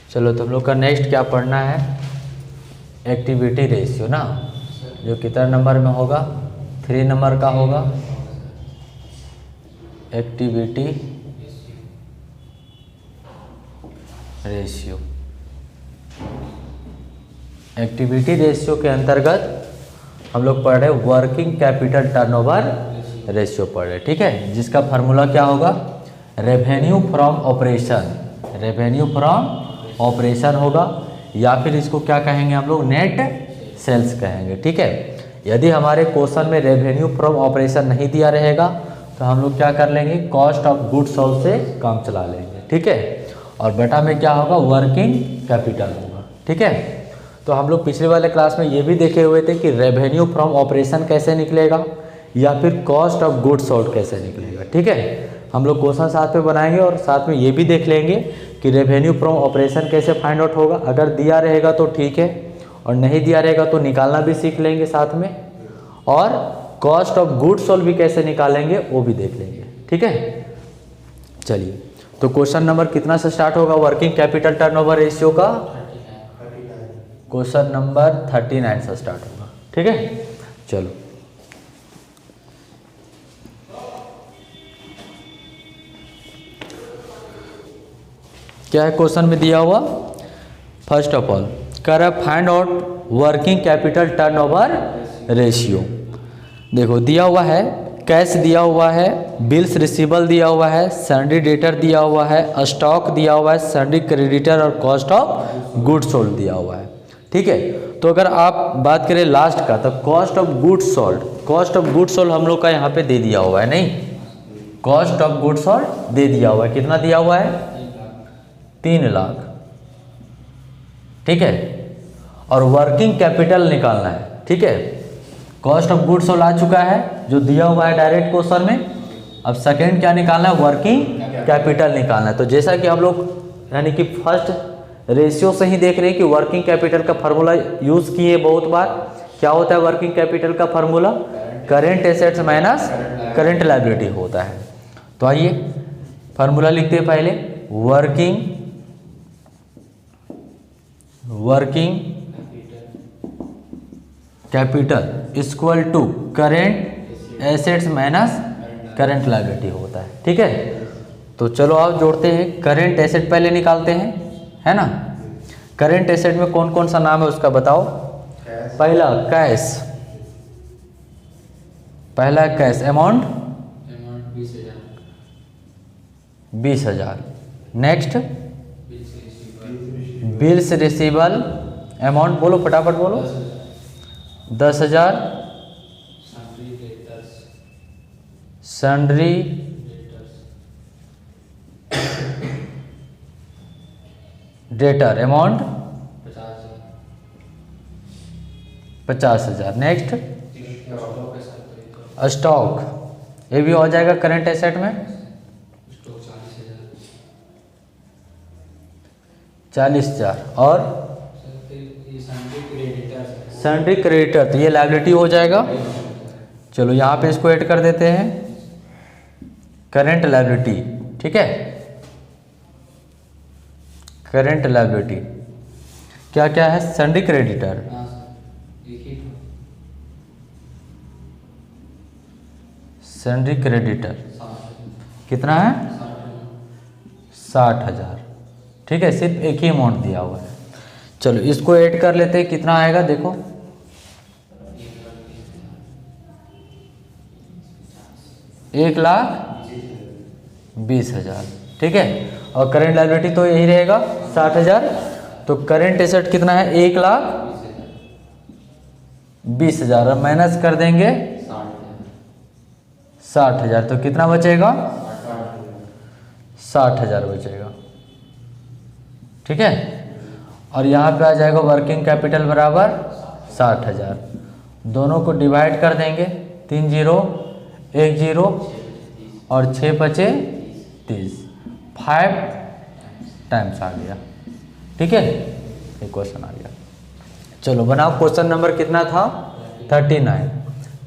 चलो तो हम लोग का नेक्स्ट क्या पढ़ना है, एक्टिविटी रेशियो ना, जो कितना नंबर में होगा, 3 नंबर का होगा। एक्टिविटी रेशियो, एक्टिविटी रेशियो के अंतर्गत हम लोग पढ़ रहे वर्किंग कैपिटल टर्नओवर रेशियो पढ़ रहे, ठीक है, जिसका फार्मूला क्या होगा, revenue from operation, revenue from operation होगा, या फिर इसको क्या कहेंगे हम लोग, नेट सेल्स कहेंगे, ठीक है। यदि हमारे क्वेश्चन में रेवेन्यू फ्रॉम ऑपरेशन नहीं दिया रहेगा तो हम लोग क्या कर लेंगे, कॉस्ट ऑफ गुड्स सोल्ड से काम चला लेंगे, ठीक है। और बेटा में क्या होगा, वर्किंग कैपिटल होगा, ठीक है। तो हम लोग पिछले वाले क्लास में ये भी देखे हुए थे कि रेवेन्यू फ्रॉम ऑपरेशन कैसे निकलेगा या फिर कॉस्ट ऑफ गुड्स सोल्ड कैसे निकलेगा, ठीक है। हम लोग क्वेश्चन साथ में बनाएंगे और साथ में ये भी देख लेंगे कि रेवेन्यू फ्रॉम ऑपरेशन कैसे फाइंड आउट होगा। अगर दिया रहेगा तो ठीक है, और नहीं दिया रहेगा तो निकालना भी सीख लेंगे साथ में, और कॉस्ट ऑफ गुड्स सोल्ड भी कैसे निकालेंगे वो भी देख लेंगे, ठीक है। चलिए तो क्वेश्चन नंबर कितना से स्टार्ट होगा वर्किंग कैपिटल टर्नओवर रेशियो का, क्वेश्चन नंबर 39 से स्टार्ट होगा, ठीक है। चलो क्या है क्वेश्चन में दिया हुआ, फर्स्ट ऑफ ऑल कर find out working capital turnover ratio. देखो दिया हुआ है, कैश दिया हुआ है, बिल्स रिसीवेबल दिया हुआ है, सन्ड्री डेटर दिया हुआ है, स्टॉक दिया हुआ है, सन्ड्री क्रेडिटर और कॉस्ट ऑफ गुड्स सोल्ड दिया हुआ है, ठीक है। तो अगर आप बात करें लास्ट का, तो cost of goods sold, cost of goods sold हम लोग का यहाँ पे दे दिया हुआ है, नहीं, कॉस्ट ऑफ गुड्स सोल्ड दे दिया हुआ है, कितना दिया हुआ है, 3 लाख, ठीक है। और वर्किंग कैपिटल निकालना है, ठीक है। कॉस्ट ऑफ गुड्स सोल्ड आ चुका है जो दिया हुआ है डायरेक्ट क्वेश्चन में। अब सेकेंड क्या निकालना है, वर्किंग कैपिटल निकालना है। तो जैसा कि हम लोग यानी कि फर्स्ट रेशियो से ही देख रहे हैं कि वर्किंग कैपिटल का फार्मूला यूज किए बहुत बार। क्या होता है वर्किंग कैपिटल का formula, current assets minus current liability होता है। तो आइए फार्मूला लिखते हैं पहले, working capital equal to current assets minus current liability होता है, ठीक है। तो चलो आप जोड़ते हैं, करेंट एसेट पहले निकालते हैं, है ना। करेंट एसेट में कौन कौन सा नाम है उसका बताओ। पहला कैश, पहला cash amount 20,000। Next bills receivable amount बोलो फटाफट बोलो, 10,000। Sundry debtor amount 50,000। Next stock, ये भी हो जाएगा करंट एसेट में 40,000। और सन्ड्री क्रेडिटर, तो ये लायबिलिटी हो जाएगा। चलो यहाँ पे इसको ऐड कर देते हैं, करंट लायबिलिटी, ठीक है। करंट लायबिलिटी क्या क्या है, सन्ड्री क्रेडिटर, सन्ड्री क्रेडिटर कितना है, 60,000, ठीक है। सिर्फ एक ही अमाउंट दिया हुआ है। चलो इसको ऐड कर लेते हैं, कितना आएगा देखो, 1,20,000, ठीक है। और करंट लायबिलिटी तो यही रहेगा 60,000। तो करंट एसेट कितना है, 1,20,000, अब माइनस कर देंगे 60,000, तो कितना बचेगा, 60,000 बचेगा, ठीक है। और यहाँ पे आ जाएगा वर्किंग कैपिटल बराबर 60,000, दोनों को डिवाइड कर देंगे, 3 0 1 0 और 6 बचे 30, 5 टाइम्स आ गया, ठीक है। एक क्वेश्चन आ गया। चलो बनाओ, क्वेश्चन नंबर कितना था, 39।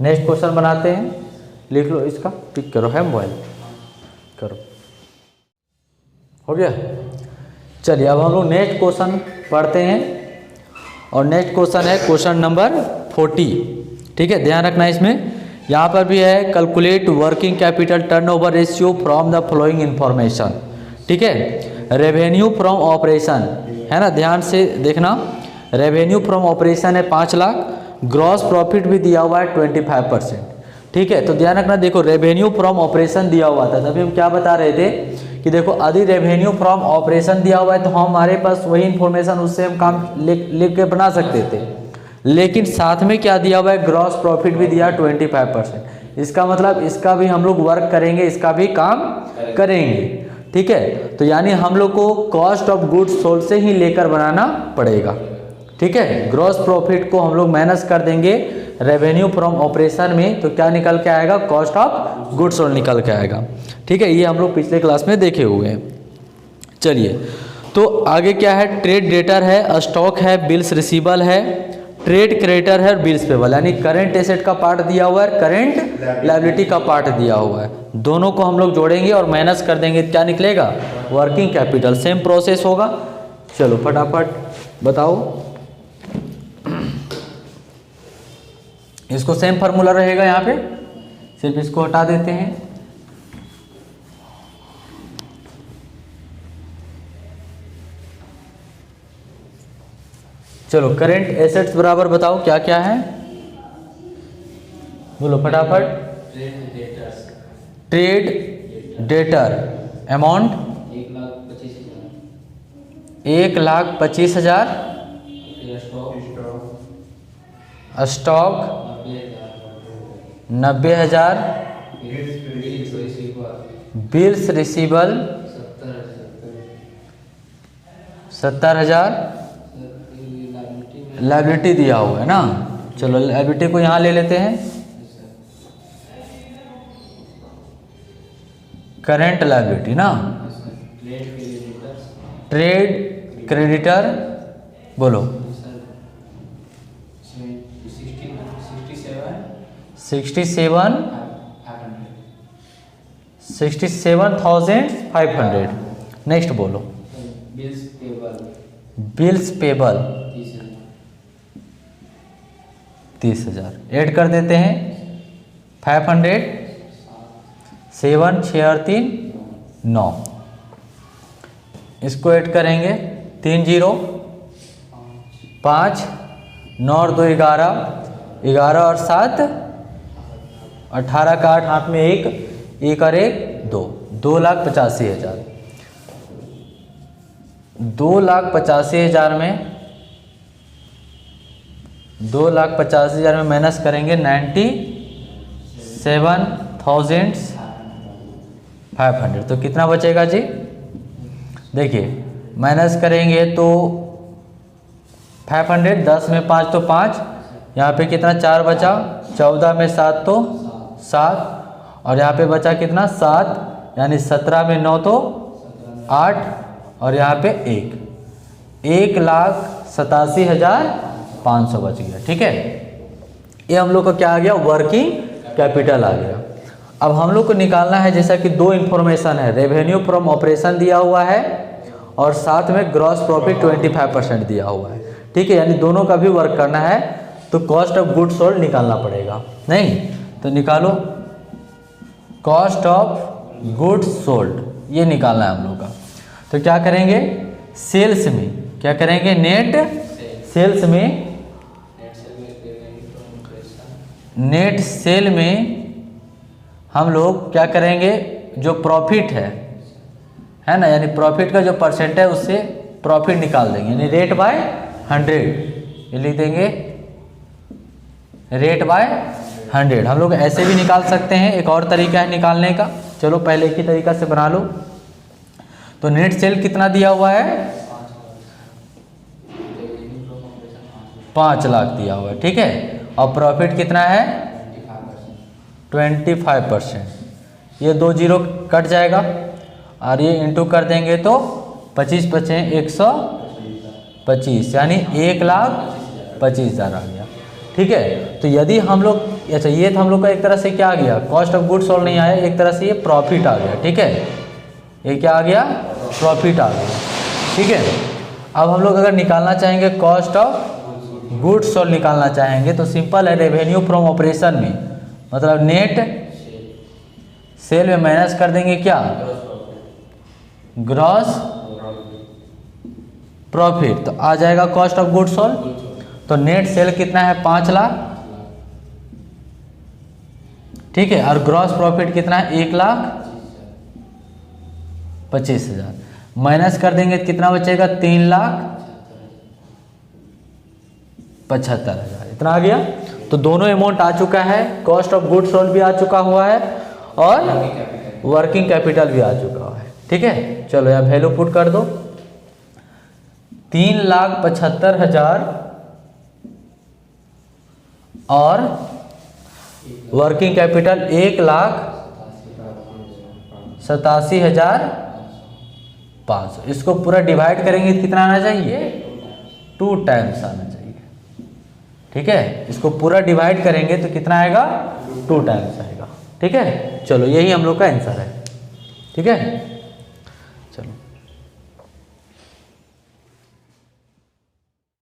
नेक्स्ट क्वेश्चन बनाते हैं, लिख लो इसका, पिक करो, है मोबाइल करो, हो गया। चलिए अब हम लोग नेक्स्ट क्वेश्चन पढ़ते हैं, और नेक्स्ट क्वेश्चन है क्वेश्चन नंबर 40। ठीक है, ध्यान रखना इसमें, यहाँ पर भी है calculate working capital turnover ratio from the following information. ठीक है, रेवेन्यू फ्रॉम ऑपरेशन है ना, ध्यान से देखना, रेवेन्यू फ्रॉम ऑपरेशन है 5 लाख, ग्रॉस प्रॉफिट भी दिया हुआ है 25%। ठीक है, तो ध्यान रखना, देखो रेवेन्यू फ्रॉम ऑपरेशन दिया हुआ था, तभी हम क्या बता रहे थे कि देखो यदि रेवेन्यू फ्रॉम ऑपरेशन दिया हुआ है तो हमारे पास वही इन्फॉर्मेशन, उससे हम काम लिख के बना सकते थे, लेकिन साथ में क्या दिया हुआ है, ग्रॉस प्रॉफिट भी दिया 25%। इसका मतलब इसका भी हम लोग वर्क करेंगे, इसका भी काम करेंगे। ठीक है, तो यानी हम लोग को कॉस्ट ऑफ गुड्स सोल्ड से ही लेकर बनाना पड़ेगा। ठीक है, ग्रॉस प्रॉफिट को हम लोग माइनस कर देंगे रेवेन्यू फ्रॉम ऑपरेशन में, तो क्या निकल के आएगा, कॉस्ट ऑफ गुड्स सोल्ड निकल के आएगा। ठीक है, ये हम लोग पिछले क्लास में देखे हुए हैं। चलिए, तो आगे क्या है, ट्रेड डेटर है, स्टॉक है, बिल्स रिसीवेबल है, ट्रेड क्रेडिटर है, बिल्स पेबल, यानी करंट एसेट का पार्ट दिया हुआ है, करंट लायबिलिटी का पार्ट दिया हुआ है, दोनों को हम लोग जोड़ेंगे और माइनस कर देंगे, क्या निकलेगा, वर्किंग कैपिटल। सेम प्रोसेस होगा। चलो फटाफट बताओ, इसको सेम फार्मूला रहेगा यहाँ पे, सिर्फ इसको हटा देते हैं। चलो करेंट एसेट्स बराबर बताओ क्या क्या है, बोलो फटाफट। Trade debtor amount 1,25,000, stock 90,000, bills receivable 70,000, liability दिया हुआ है ना। चलो लायबिलिटी को यहाँ ले लेते हैं, करंट लायबिलिटी ना, ट्रेड क्रेडिटर बोलो 67,500। नेक्स्ट बोलो, बिल्स पेबल 30,000 ऐड कर देते हैं, 500, 7, 6 और 3 9, इसको ऐड करेंगे, 3 0 5, 9 और 2 11, 11 और 7 18 का 8, हाथ में 1, 1 और 1 2, 2,85,000। 2,85,000 में 2,85,000 में माइनस करेंगे 97,500, तो कितना बचेगा जी, देखिए माइनस करेंगे तो 500, 10 में 5 तो 5, यहाँ पे कितना 4 बचा, 14 में 7 तो 7, और यहाँ पे बचा कितना 7, यानी 17 में 9 तो 8, और यहाँ पे 1,87,500 बच गया। ठीक है, ये हम लोग को क्या आ गया, वर्किंग कैपिटल आ गया। अब हम लोग को निकालना है, जैसा कि 2 इन्फॉर्मेशन है, रेवेन्यू फ्रॉम ऑपरेशन दिया हुआ है और साथ में ग्रॉस प्रॉफिट 25% दिया हुआ है। ठीक है, यानी दोनों का भी वर्क करना है, तो कॉस्ट ऑफ गुड्स सोल्ड निकालना पड़ेगा। नहीं तो निकालो, कॉस्ट ऑफ गुड्स सोल्ड ये निकालना है हम लोग का। तो क्या करेंगे, सेल्स में क्या करेंगे, नेट सेल्स में, नेट सेल में हम लोग क्या करेंगे, जो प्रॉफिट है ना, यानी प्रॉफिट का जो परसेंट है उससे प्रॉफिट निकाल देंगे, यानी रेट बाय 100, ये लिख देंगे रेट बाय 100। हम लोग ऐसे भी निकाल सकते हैं, एक और तरीका है निकालने का, चलो पहले एक ही तरीका से बना लो। तो नेट सेल कितना दिया हुआ है, 5 लाख दिया हुआ है। ठीक है, और प्रॉफिट कितना है 25%, ये 2 0 कट जाएगा और ये इंटू कर देंगे तो 25 बचे 125, यानी 1,25,000 आ गया। ठीक है, तो यदि हम लोग, अच्छा ये तो हम लोग का एक तरह से क्या आ गया, कॉस्ट ऑफ गुड्स सोल्ड नहीं आया, एक तरह से ये प्रॉफिट आ गया। ठीक है, ये क्या आ गया, प्रॉफिट आ गया। ठीक है। अब हम लोग अगर निकालना चाहेंगे कॉस्ट ऑफ गुड्स सोल्ड निकालना चाहेंगे तो सिंपल है, रेवेन्यू फ्रॉम ऑपरेशन में मतलब नेट सेल में माइनस कर देंगे क्या, ग्रॉस प्रॉफिट, तो आ जाएगा कॉस्ट ऑफ गुड्स सोल्ड। तो नेट सेल कितना है 5 लाख, ठीक है, और ग्रॉस प्रॉफिट कितना है 1,25,000, माइनस कर देंगे कितना बचेगा 3,75,000, इतना आ गया। तो दोनों अमाउंट आ चुका है, कॉस्ट ऑफ गुड्स सोल्ड भी आ चुका हुआ है और वर्किंग कैपिटल भी आ चुका हुआ है, ठीक है। चलो यहाँ वैल्यू पुट कर दो, 3,75,000 और वर्किंग कैपिटल 1,87,500। इसको पूरा डिवाइड करेंगे तो कितना आना चाहिए, 2 टाइम्स आना चाहिए, ठीक है। इसको पूरा डिवाइड करेंगे तो कितना आएगा, 2 टाइम्स आएगा, ठीक है। चलो यही हम लोग का आंसर है, ठीक है। चलो